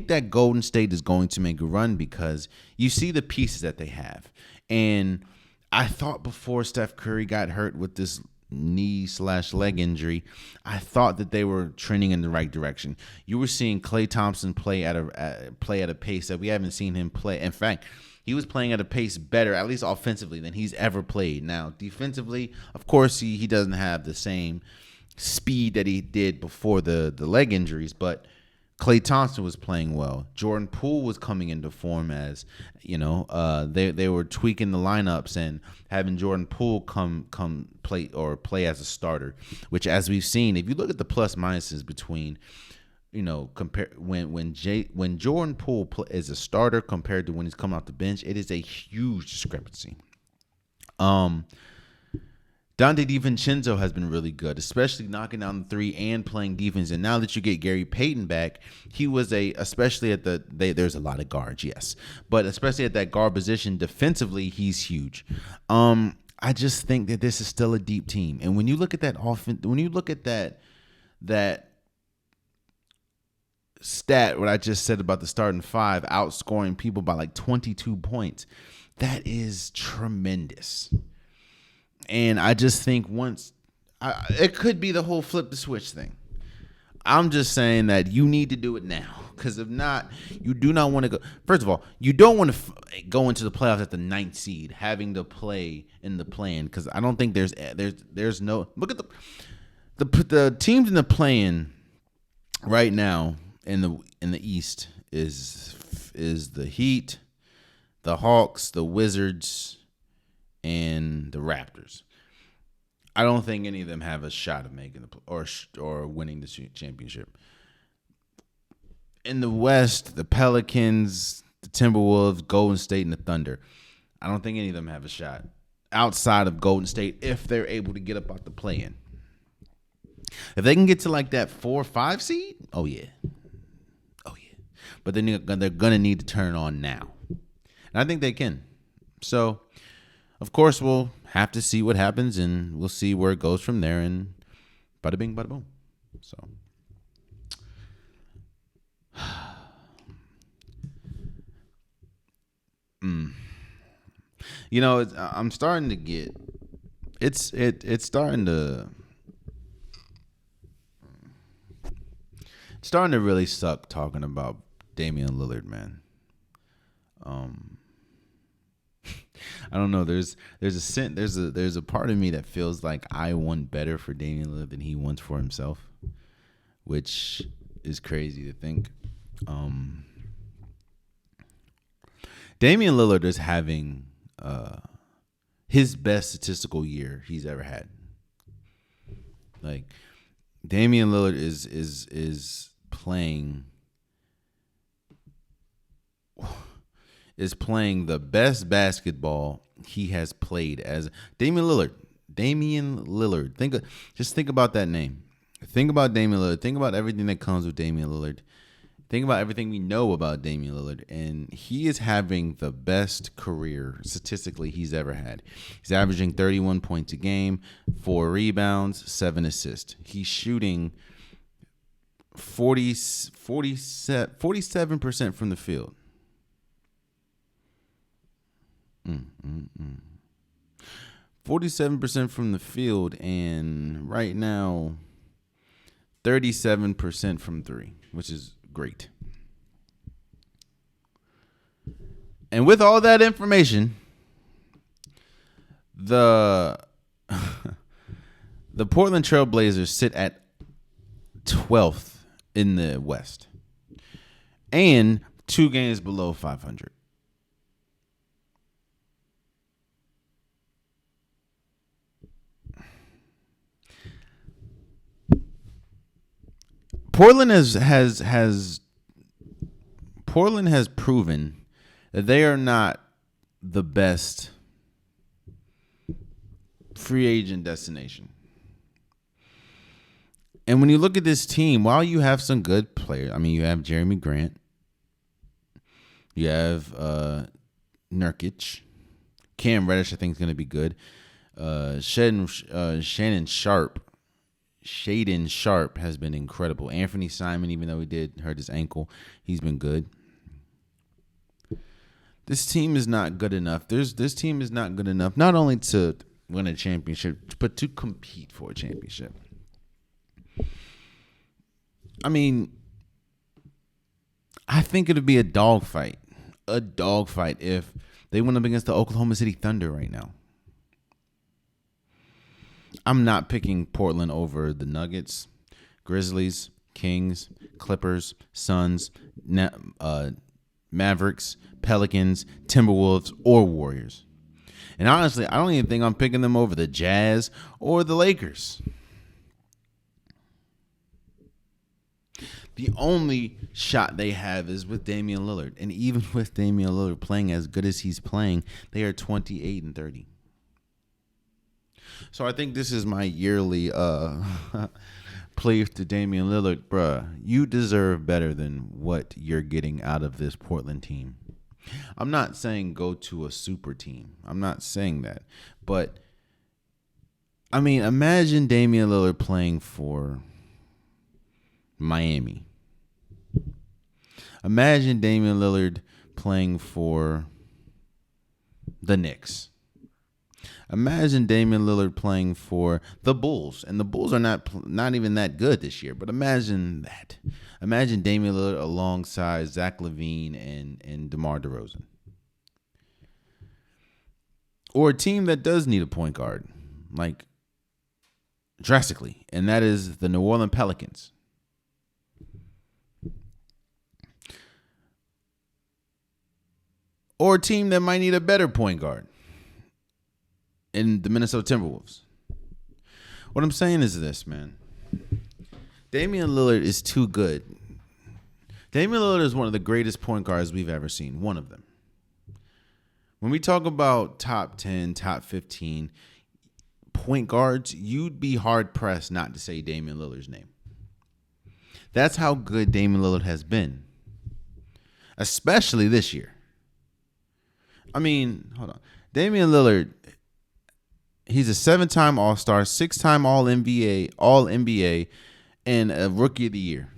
that Golden State is going to make a run because you see the pieces that they have. And I thought before Steph Curry got hurt with this knee/leg injury, I thought that they were trending in the right direction. You were seeing Klay Thompson play at a pace that we haven't seen him play. In fact, he was playing at a pace better, at least offensively, than he's ever played. Now, defensively, of course, he doesn't have the same speed that he did before the leg injuries, but Klay Thompson was playing well. Jordan Poole was coming into form, as they were tweaking the lineups and having Jordan Poole come play as a starter, which, as we've seen, if you look at the plus minuses between compare when Jordan Poole is a starter compared to when he's coming off the bench, it is a huge discrepancy. Dante DiVincenzo has been really good, especially knocking down the three and playing defense. And now that you get Gary Payton back, he was especially at there's a lot of guards, yes, but especially at that guard position defensively, he's huge. I just think that this is still a deep team. And when you look at that offense, when you look at that stat, what I just said about the starting five outscoring people by like 22 points, that is tremendous. And I just think it could be the whole flip the switch thing. I'm just saying that you need to do it now, because if not, you do not want to go. First of all, you don't want to go into the playoffs at the 9th seed, having to play in the play-in, because I don't think there's no. Look at the teams in the play-in right now in the East is the Heat, the Hawks, the Wizards, and the Raptors. I don't think any of them have a shot of making or winning the championship. In the West, the Pelicans, the Timberwolves, Golden State, and the Thunder. I don't think any of them have a shot outside of Golden State if they're able to get up out the play-in. If they can get to like that 4 or 5 seed, oh yeah. But then they're gonna need to turn on now, and I think they can. So, of course, we'll have to see what happens, and we'll see where it goes from there. And bada bing, bada boom. So, I'm starting to get. It's starting to. It's starting to really suck talking about Damian Lillard, man. I don't know. There's a part of me that feels like I want better for Damian Lillard than he wants for himself, which is crazy to think. Damian Lillard is having his best statistical year he's ever had. Like, Damian Lillard is playing the best basketball he has played as Damian Lillard. Just think about that name. Think about Damian Lillard. Think about everything that comes with Damian Lillard. Think about everything we know about Damian Lillard. And he is having the best career statistically he's ever had. He's averaging 31 points a game, 4 rebounds, 7 assists. He's shooting 47% from the field. 47% from the field, and right now 37% from three, which is great. And with all that information, the the Portland Trail Blazers sit at 12th in the West and 2 games below 500. Portland has proven that they are not the best free agent destination. And when you look at this team, while you have some good players, I mean, you have Jeremy Grant, you have Nurkic, Cam Reddish, I think is going to be good. Shaden Sharp has been incredible. Anthony Simon, even though he did hurt his ankle, he's been good. This team is not good enough. This team is not good enough not only to win a championship, but to compete for a championship. I mean, I think it would be a dogfight if they went up against the Oklahoma City Thunder right now. I'm not picking Portland over the Nuggets, Grizzlies, Kings, Clippers, Suns, Mavericks, Pelicans, Timberwolves, or Warriors. And honestly, I don't even think I'm picking them over the Jazz or the Lakers. The only shot they have is with Damian Lillard. And even with Damian Lillard playing as good as he's playing, they are 28-30. So I think this is my yearly plea to Damian Lillard. Bruh, you deserve better than what you're getting out of this Portland team. I'm not saying go to a super team. I'm not saying that. But, I mean, imagine Damian Lillard playing for Miami. Imagine Damian Lillard playing for the Knicks. Imagine Damian Lillard playing for the Bulls, and the Bulls are not even that good this year. But imagine that. Imagine Damian Lillard alongside Zach LaVine and DeMar DeRozan, or a team that does need a point guard, like drastically, and that is the New Orleans Pelicans. Or a team that might need a better point guard in the Minnesota Timberwolves. What I'm saying is this, man. Damian Lillard is too good. Damian Lillard is one of the greatest point guards we've ever seen. One of them. When we talk about top 10, top 15 point guards, you'd be hard-pressed not to say Damian Lillard's name. That's how good Damian Lillard has been. Especially this year. I mean, hold on. Damian Lillard, he's a 7-time All-Star, 6-time All-NBA, and a Rookie of the Year.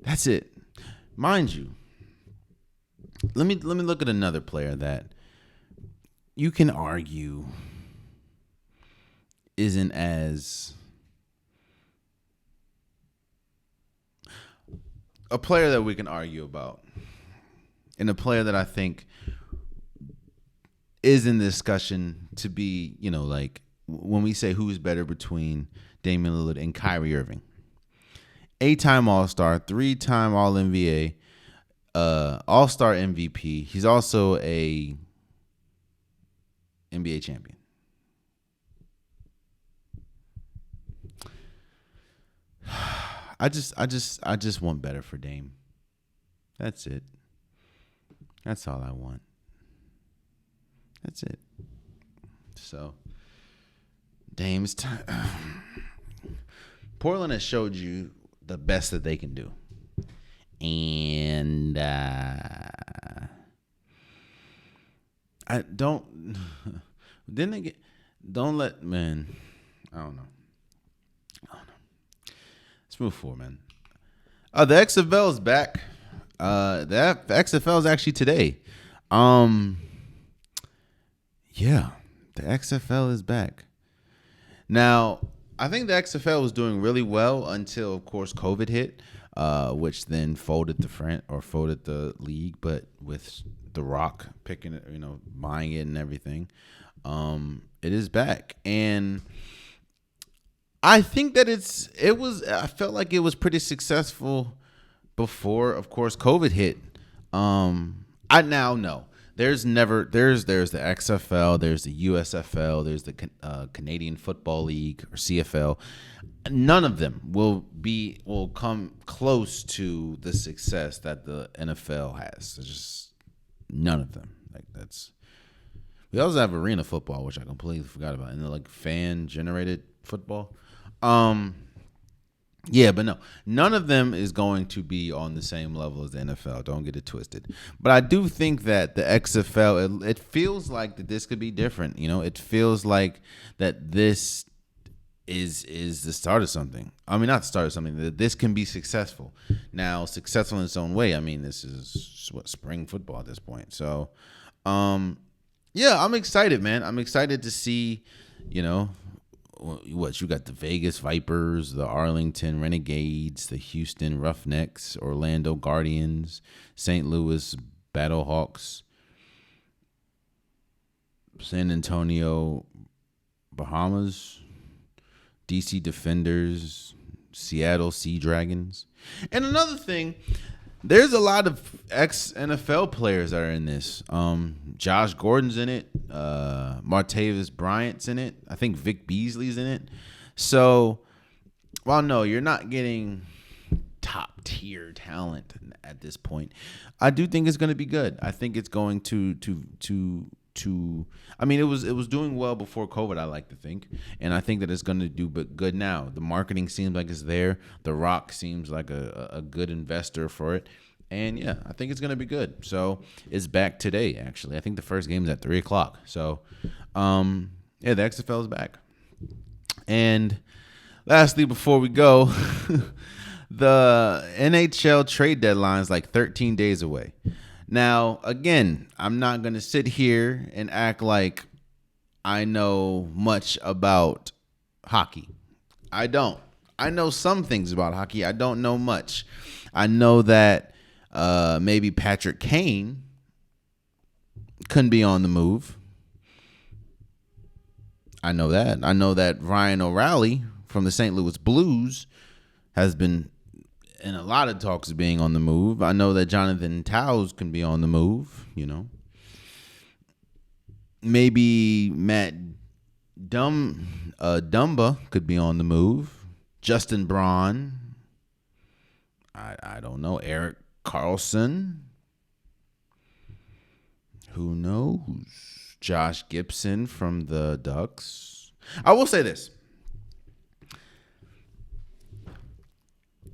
That's it. Mind you, let me look at another player that you can argue isn't as a player that we can argue about. And a player that I think is in the discussion to be, like when we say who's better between Damian Lillard and Kyrie Irving. 8-time All-Star, 3-time All-NBA, All-Star MVP. He's also a NBA champion. I just want better for Dame. That's it. That's all I want. That's it. So, Dame's time. Portland has showed you the best that they can do. And I don't. Didn't they get? Don't let man. I don't know. Let's move forward, man. The XFL is back. The XFL is actually today. Yeah, the XFL is back. Now, I think the XFL was doing really well until, of course, COVID hit, which then folded the league. But with The Rock picking it, buying it and everything, it is back. And I think that I felt like it was pretty successful before, of course, COVID hit. I now know there's the XFL, there's the USFL, there's the Canadian Football League or CFL. None of them will come close to the success that the NFL has. There's just none of them. We also have arena football, which I completely forgot about, and like fan generated football. Yeah, but no, none of them is going to be on the same level as the NFL. Don't get it twisted. But I do think that the XFL, it feels like that this could be different. It feels like that this is the start of something. I mean, not the start of something. That this can be successful. Now, successful in its own way. I mean, this is spring football at this point. So, yeah, I'm excited, man. I'm excited to see, you got the Vegas Vipers, the Arlington Renegades, the Houston Roughnecks, Orlando Guardians, St. Louis Battlehawks, San Antonio Bahamas, DC Defenders, Seattle Sea Dragons. And another thing, there's a lot of ex-NFL players that are in this. Josh Gordon's in it. Martavis Bryant's in it. I think Vic Beasley's in it. So, while no, you're not getting top-tier talent at this point, I do think it's going to be good. I think it's going to I mean, it was doing well before COVID, I like to think. And I think that it's going to do good now. The marketing seems like it's there. The Rock seems like a good investor for it. And, yeah, I think it's going to be good. So, it's back today, actually. I think the first game is at 3 o'clock. So, yeah, the XFL is back. And lastly, before we go, the NHL trade deadline is like 13 days away. Now, again, I'm not going to sit here and act like I know much about hockey. I don't. I know some things about hockey. I don't know much. I know that maybe Patrick Kane couldn't be on the move. I know that. I know that Ryan O'Reilly from the St. Louis Blues has been in a lot of talks of being on the move. I know that Jonathan Towes can be on the move, Maybe Matt Dumba could be on the move. Justin Braun. I don't know. Eric Carlson. Who knows? Josh Gibson from the Ducks. I will say this.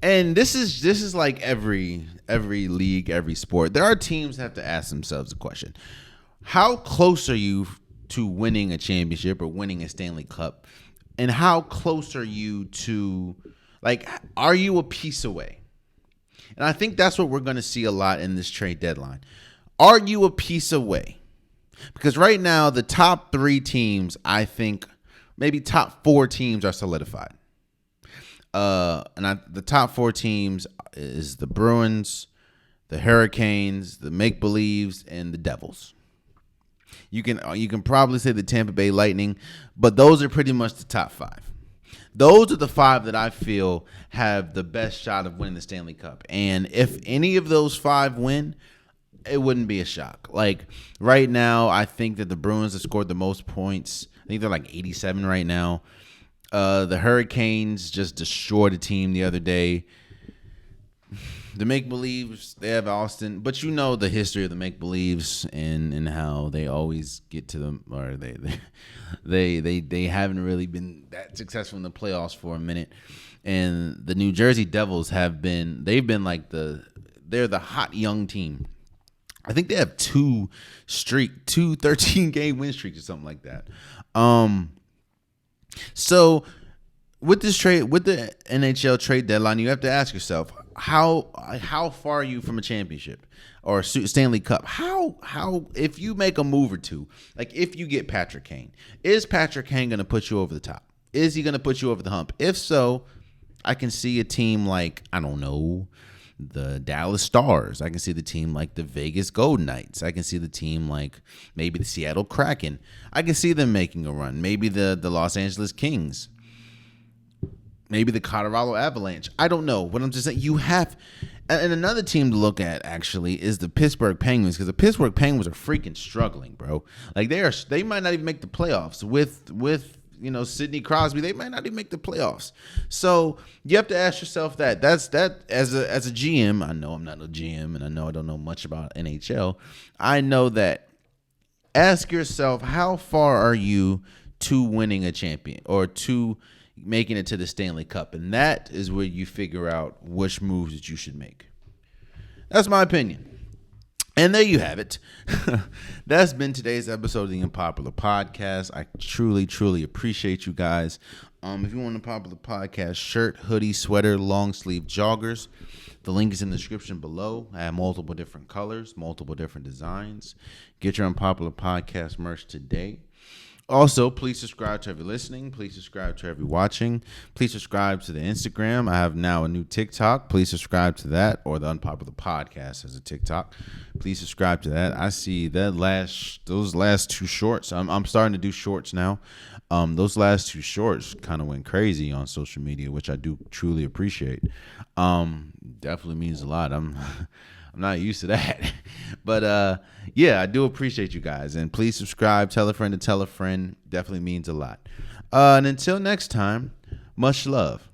And this is like every league, every sport. There are teams that have to ask themselves a question. How close are you to winning a championship or winning a Stanley Cup? And how close are you to, are you a piece away? And I think that's what we're going to see a lot in this trade deadline. Are you a piece away? Because right now, the top 3 teams, I think, maybe top 4 teams are solidified. The top 4 teams is the Bruins, the Hurricanes, the Make Believes, and the Devils. You can probably say the Tampa Bay Lightning, but those are pretty much the top 5. Those are the 5 that I feel have the best shot of winning the Stanley Cup. And if any of those 5 win, it wouldn't be a shock. Right now, I think that the Bruins have scored the most points. I think they're 87 right now. The Hurricanes just destroyed a team the other day. The Make-Believes, they have Austin. But the history of the Make-Believes and how they always get to them. Or they haven't really been that successful in the playoffs for a minute. And the New Jersey Devils they're the hot young team. I think they have 2 13-game win streaks or something like that. So with this trade, with the NHL trade deadline, you have to ask yourself how far are you from a championship or a Stanley Cup? How if you make a move or two, like if you get Patrick Kane, is Patrick Kane going to put you over the top? Is he going to put you over the hump? If so, I can see a team like, I don't know, the Dallas Stars. I can see the team like the Vegas Golden Knights. I can see the team like maybe the Seattle Kraken. I can see them making a run. Maybe the Los Angeles Kings. Maybe the Colorado Avalanche. I don't know. What I'm just saying, you have, and another team to look at actually is the Pittsburgh Penguins, because the Pittsburgh Penguins are freaking struggling, bro. Like they might not even make the playoffs with Sidney Crosby. They might not even make the playoffs. So you have to ask yourself that. That's as a GM. I know I'm not a GM, and I know I don't know much about NHL. I know that. Ask yourself, how far are you to winning a champion or to making it to the Stanley Cup? And that is where you figure out which moves that you should make. That's my opinion. And there you have it. That's been today's episode of the Unpopular Podcast. I truly, truly appreciate you guys. If you want an Unpopular Podcast shirt, hoodie, sweater, long sleeve joggers, the link is in the description below. I have multiple different colors, multiple different designs. Get your Unpopular Podcast merch today. Also, please subscribe to every listening. Please subscribe to every watching. Please subscribe to the Instagram. I have now a new TikTok. Please subscribe to that, or the Unpopular Podcast as a TikTok. Please subscribe to that. I see those last two shorts. I'm starting to do shorts now. Those last two shorts kind of went crazy on social media, which I do truly appreciate. Definitely means a lot. I'm not used to that. But, yeah, I do appreciate you guys. And please subscribe. Tell a friend to tell a friend. Definitely means a lot. And until next time, much love.